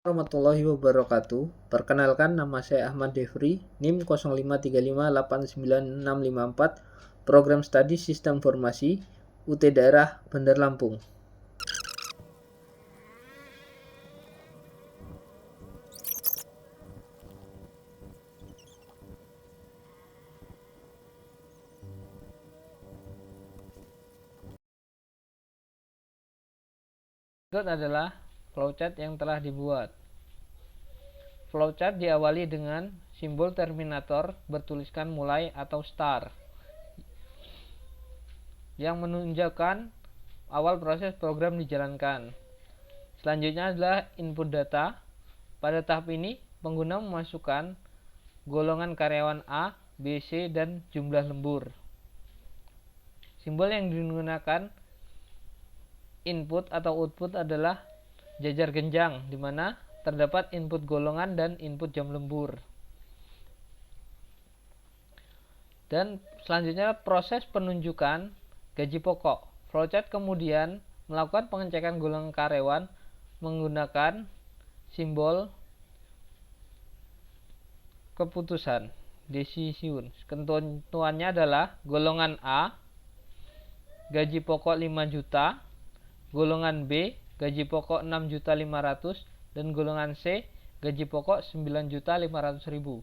Warahmatullahi wabarakatuh. Perkenalkan, nama saya Ahmad Devri, NIM 0535896654, Program Studi Sistem Informasi, UT Daerah Bandar Lampung. Berikut adalah flowchart yang telah dibuat. Flowchart diawali dengan simbol terminator bertuliskan mulai atau start, yang menunjukkan awal proses program dijalankan. Selanjutnya adalah input data. Pada tahap ini, pengguna memasukkan golongan karyawan A, B, C, dan jumlah lembur. Simbol yang digunakan input atau output adalah jajar genjang, di mana terdapat input golongan dan input jam lembur. Dan selanjutnya proses penunjukan gaji pokok. Flowchart kemudian melakukan pengecekan golongan karyawan menggunakan simbol keputusan decision. Ketentuannya adalah golongan A gaji pokok 5 juta, golongan B gaji pokok 6.500.000, dan golongan C gaji pokok 9.500.000.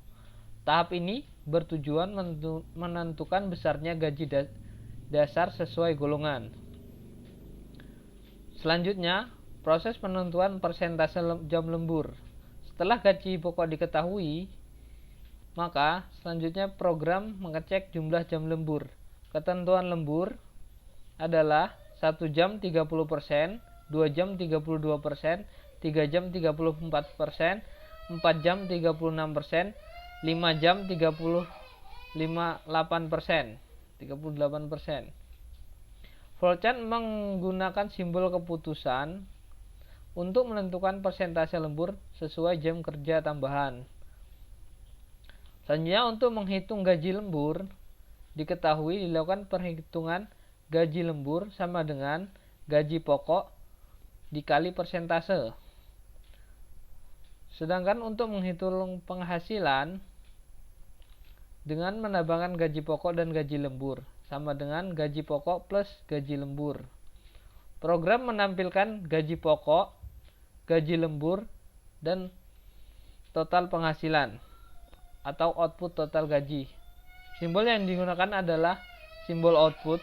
Tahap ini bertujuan menentukan besarnya gaji dasar sesuai golongan. Selanjutnya, proses penentuan persentase jam lembur. Setelah gaji pokok diketahui, maka selanjutnya program mengecek jumlah jam lembur. Ketentuan lembur adalah 1 jam 30%, 2 jam 32%, 3 jam 34%, 4 jam 36%, 5 jam 38%. Flowchart menggunakan simbol keputusan untuk menentukan persentase lembur sesuai jam kerja tambahan. Selanjutnya, untuk menghitung gaji lembur, diketahui dilakukan perhitungan gaji lembur sama dengan gaji pokok dikali persentase. Sedangkan untuk menghitung penghasilan dengan menambahkan gaji pokok dan gaji lembur sama dengan gaji pokok plus gaji lembur. Program menampilkan gaji pokok, gaji lembur, dan total penghasilan atau output total gaji. Simbol yang digunakan adalah simbol output.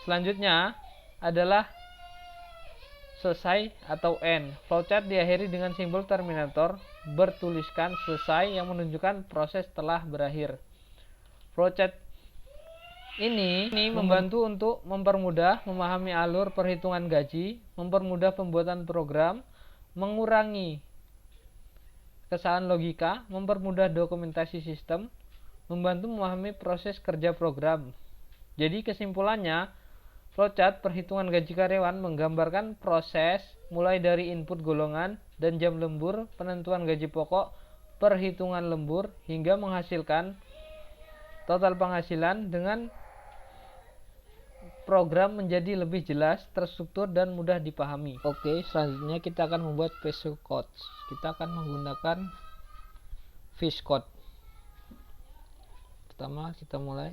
Selanjutnya adalah selesai atau end. Flowchart diakhiri dengan simbol terminator bertuliskan selesai yang menunjukkan proses telah berakhir. Flowchart ini membantu untuk mempermudah memahami alur perhitungan gaji, mempermudah pembuatan program, mengurangi kesalahan logika, mempermudah dokumentasi sistem, membantu memahami proses kerja program. Jadi kesimpulannya, flowchart perhitungan gaji karyawan menggambarkan proses mulai dari input golongan dan jam lembur, penentuan gaji pokok, perhitungan lembur, hingga menghasilkan total penghasilan dengan program menjadi lebih jelas, terstruktur, dan mudah dipahami. Oke, selanjutnya kita akan membuat VS Code. Kita akan menggunakan VS Code. Pertama, kita mulai.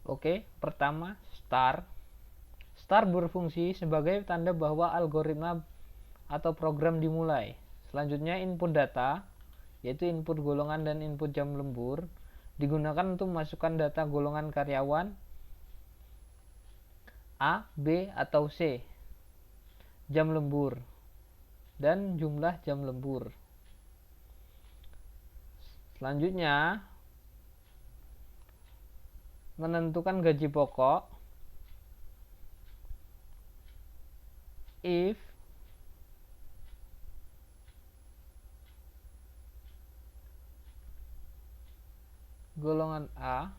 Oke, pertama start. Start berfungsi sebagai tanda bahwa algoritma atau program dimulai. Selanjutnya input data, yaitu input golongan dan input jam lembur, digunakan untuk memasukkan data golongan karyawan A, B, atau C, jam lembur, dan jumlah jam lembur. Selanjutnya, menentukan gaji pokok if golongan A,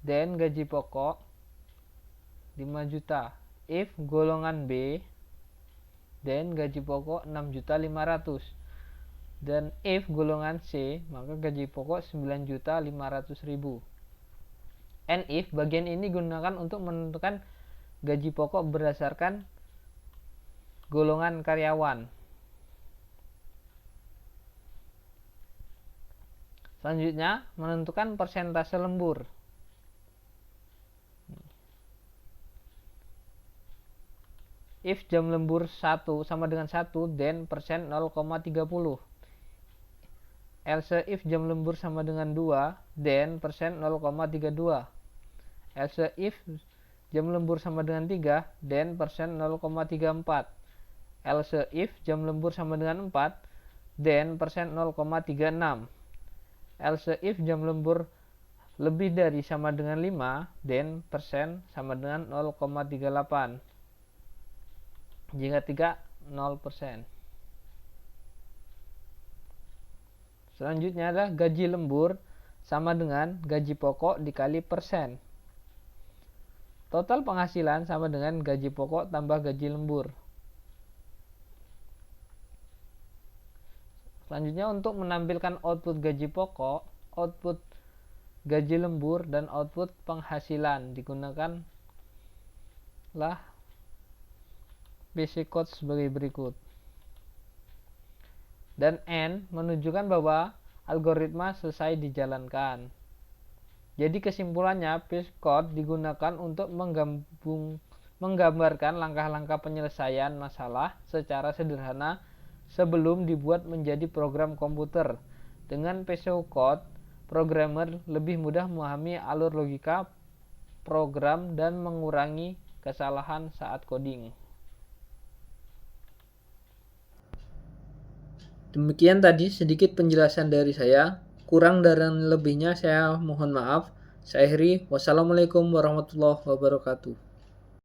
dan gaji pokok 5 juta, if golongan B, then gaji pokok 6.500.000. Dan if golongan C, maka gaji pokok 9.500.000. And if bagian ini digunakan untuk menentukan gaji pokok berdasarkan golongan karyawan. Selanjutnya, menentukan persentase lembur. If jam lembur 1 sama dengan 1, then persen 0,30. Else if jam lembur sama dengan 2, then persen 0,32. Else if jam lembur sama dengan 3, then persen 0,34. Else if jam lembur sama dengan 4, then persen 0,36. Else if jam lembur lebih dari sama dengan 5, then persen sama dengan 0,38. Jika 3, 0%. Selanjutnya adalah gaji lembur sama dengan gaji pokok dikali persen. Total penghasilan sama dengan gaji pokok tambah gaji lembur. Selanjutnya, untuk menampilkan output gaji pokok, output gaji lembur, dan output penghasilan digunakanlah basic code sebagai berikut. Dan N menunjukkan bahwa algoritma selesai dijalankan. Jadi kesimpulannya, basic code digunakan untuk menggambarkan langkah-langkah penyelesaian masalah secara sederhana sebelum dibuat menjadi program komputer. Dengan pseudocode, programmer lebih mudah memahami alur logika program dan mengurangi kesalahan saat coding. Demikian tadi sedikit penjelasan dari saya. Kurang dan lebihnya saya mohon maaf. Saya akhiri. Wassalamualaikum warahmatullahi wabarakatuh.